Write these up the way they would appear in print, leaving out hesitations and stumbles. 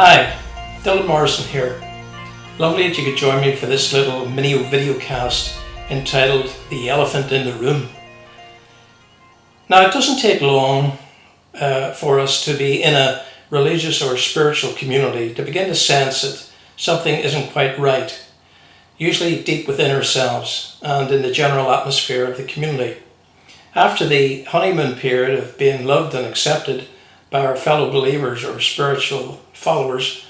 Hi, Dylan Morrison here. Lovely that you could join me for this little mini video cast entitled The Elephant in the Room. Now, it doesn't take long for us to be in a religious or spiritual community to begin to sense that something isn't quite right, usually deep within ourselves and in the general atmosphere of the community. After the honeymoon period of being loved and accepted by our fellow believers or spiritual followers,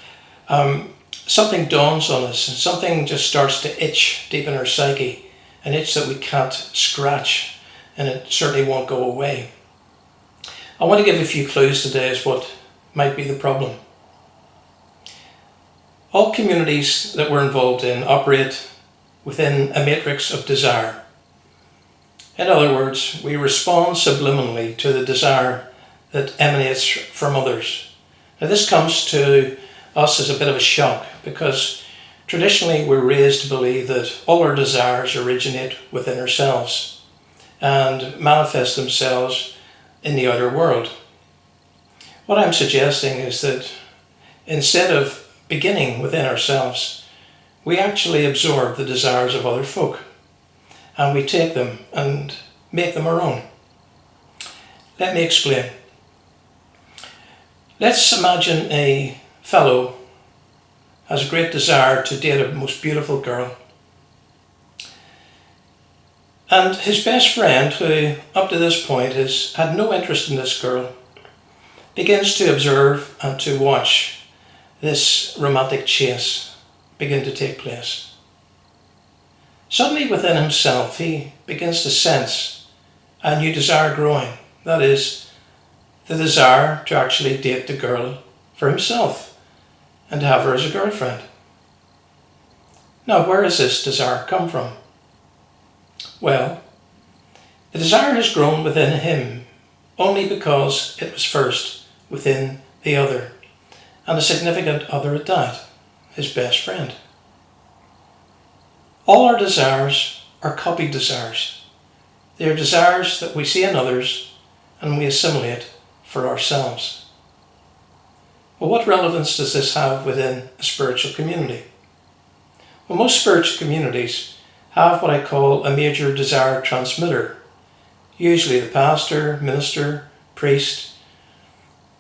something dawns on us and something just starts to itch deep in our psyche, an itch that we can't scratch, and it certainly won't go away. I want to give a few clues today as what might be the problem. All communities that we're involved in operate within a matrix of desire. In other words, we respond subliminally to the desire that emanates from others. Now, this comes to us as a bit of a shock because traditionally we're raised to believe that all our desires originate within ourselves and manifest themselves in the outer world. What I'm suggesting is that instead of beginning within ourselves, we actually absorb the desires of other folk and we take them and make them our own. Let me explain. Let's imagine a fellow has a great desire to date a most beautiful girl. And his best friend, who up to this point has had no interest in this girl, begins to observe and to watch this romantic chase begin to take place. Suddenly within himself he begins to sense a new desire growing. That is, the desire to actually date the girl for himself and to have her as a girlfriend. Now, where does this desire come from? Well, the desire has grown within him only because it was first within the other, and a significant other at that, his best friend. All our desires are copied desires. They are desires that we see in others and we assimilate for ourselves. Well, what relevance does this have within a spiritual community? Well, most spiritual communities have what I call a major desire transmitter, usually the pastor, minister, priest,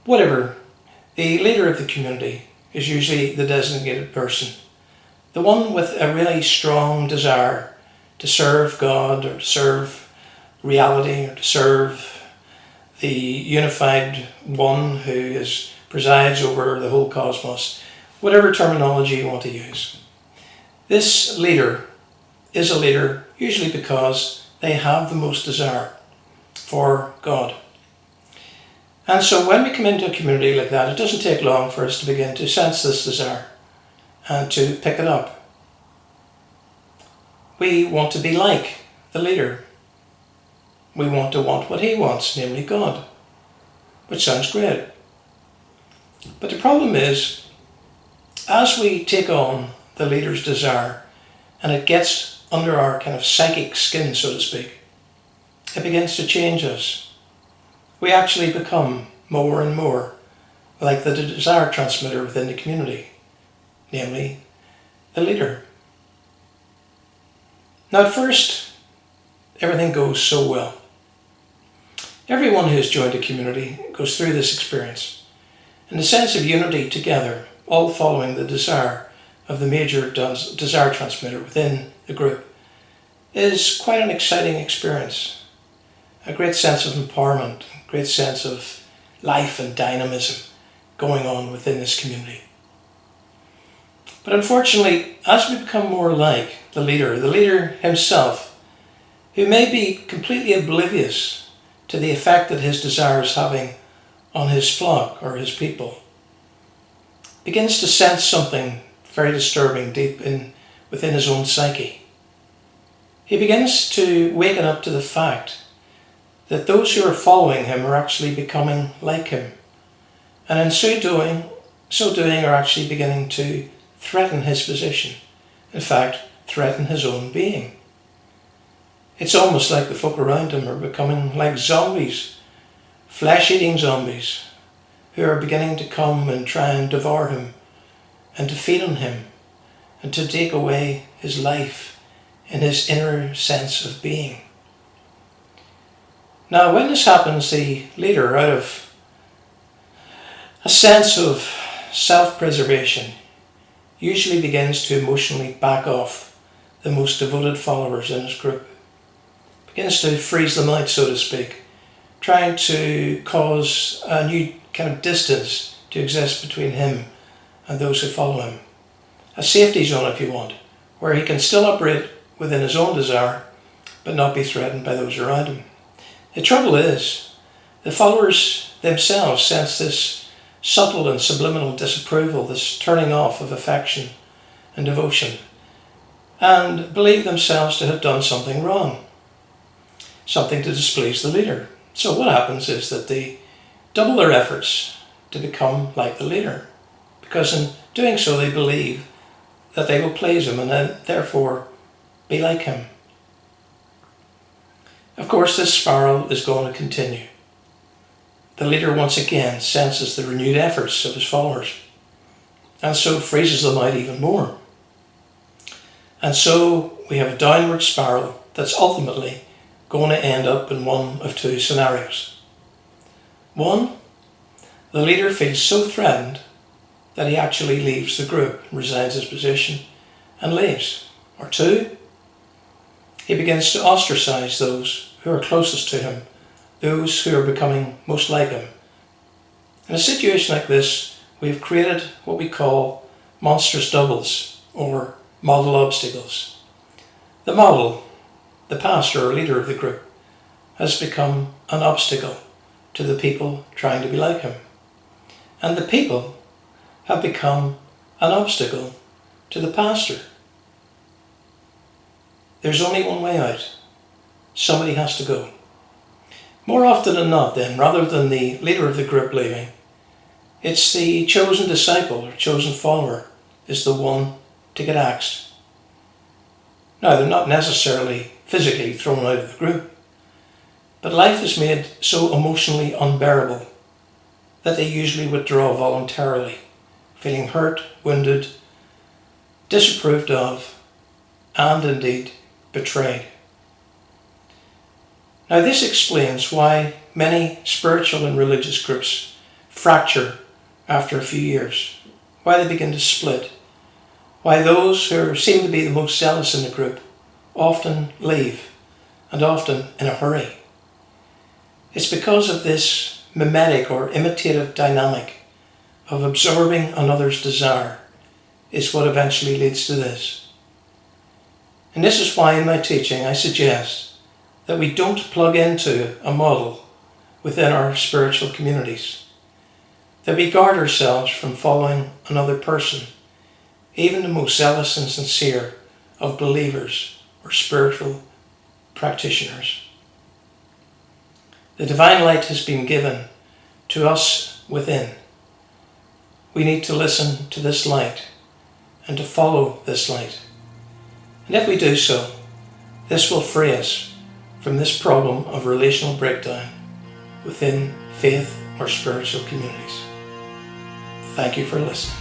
whatever. The leader of the community is usually the designated person, the one with a really strong desire to serve God or to serve reality or to serve the unified one who presides over the whole cosmos, whatever terminology you want to use. This leader is a leader usually because they have the most desire for God. And so when we come into a community like that, it doesn't take long for us to begin to sense this desire and to pick it up. We want to be like the leader. We want to want what he wants, namely God, which sounds great. But the problem is, as we take on the leader's desire and it gets under our kind of psychic skin, so to speak, it begins to change us. We actually become more and more like the desire transmitter within the community, namely the leader. Now, at first, everything goes so well. Everyone who has joined a community goes through this experience, and the sense of unity together, all following the desire of the major desire transmitter within the group, is quite an exciting experience. A great sense of empowerment, a great sense of life and dynamism going on within this community. But unfortunately, as we become more like the leader himself, who may be completely oblivious to the effect that his desire is having on his flock or his people, begins to sense something very disturbing deep within his own psyche. He begins to waken up to the fact that those who are following him are actually becoming like him, and in so doing are actually beginning to threaten his position, in fact, threaten his own being. It's almost like the folk around him are becoming like zombies, flesh-eating zombies, who are beginning to come and try and devour him and to feed on him and to take away his life and his inner sense of being. Now, when this happens, the leader, out of a sense of self-preservation, usually begins to emotionally back off the most devoted followers in his group. Begins to freeze them out, so to speak, trying to cause a new kind of distance to exist between him and those who follow him. A safety zone, if you want, where he can still operate within his own desire, but not be threatened by those around him. The trouble is, the followers themselves sense this subtle and subliminal disapproval, this turning off of affection and devotion, and believe themselves to have done something wrong, something to displease the leader. So what happens is that they double their efforts to become like the leader, because in doing so they believe that they will please him and then therefore be like him. Of course, this spiral is going to continue. The leader once again senses the renewed efforts of his followers, and so freezes them out even more. And so we have a downward spiral that's ultimately going to end up in one of two scenarios. One, the leader feels so threatened that he actually leaves the group, resigns his position and leaves. Or two, he begins to ostracize those who are closest to him, those who are becoming most like him. In a situation like this, we have created what we call monstrous doubles, or model obstacles. The model, the pastor or leader of the group, has become an obstacle to the people trying to be like him. And the people have become an obstacle to the pastor. There's only one way out. Somebody has to go. More often than not, then, rather than the leader of the group leaving, it's the chosen disciple or chosen follower is the one to get axed. Now, they're not necessarily physically thrown out of the group, but life is made so emotionally unbearable that they usually withdraw voluntarily, feeling hurt, wounded, disapproved of, and indeed betrayed. Now, this explains why many spiritual and religious groups fracture after a few years, why they begin to split, why those who seem to be the most zealous in the group often leave, and often in a hurry. It's because of this mimetic or imitative dynamic of absorbing another's desire is what eventually leads to this. And this is why in my teaching I suggest that we don't plug into a model within our spiritual communities, that we guard ourselves from following another person, even the most zealous and sincere of believers or spiritual practitioners. The divine light has been given to us within. We need to listen to this light and to follow this light. And if we do so, this will free us from this problem of relational breakdown within faith or spiritual communities. Thank you for listening.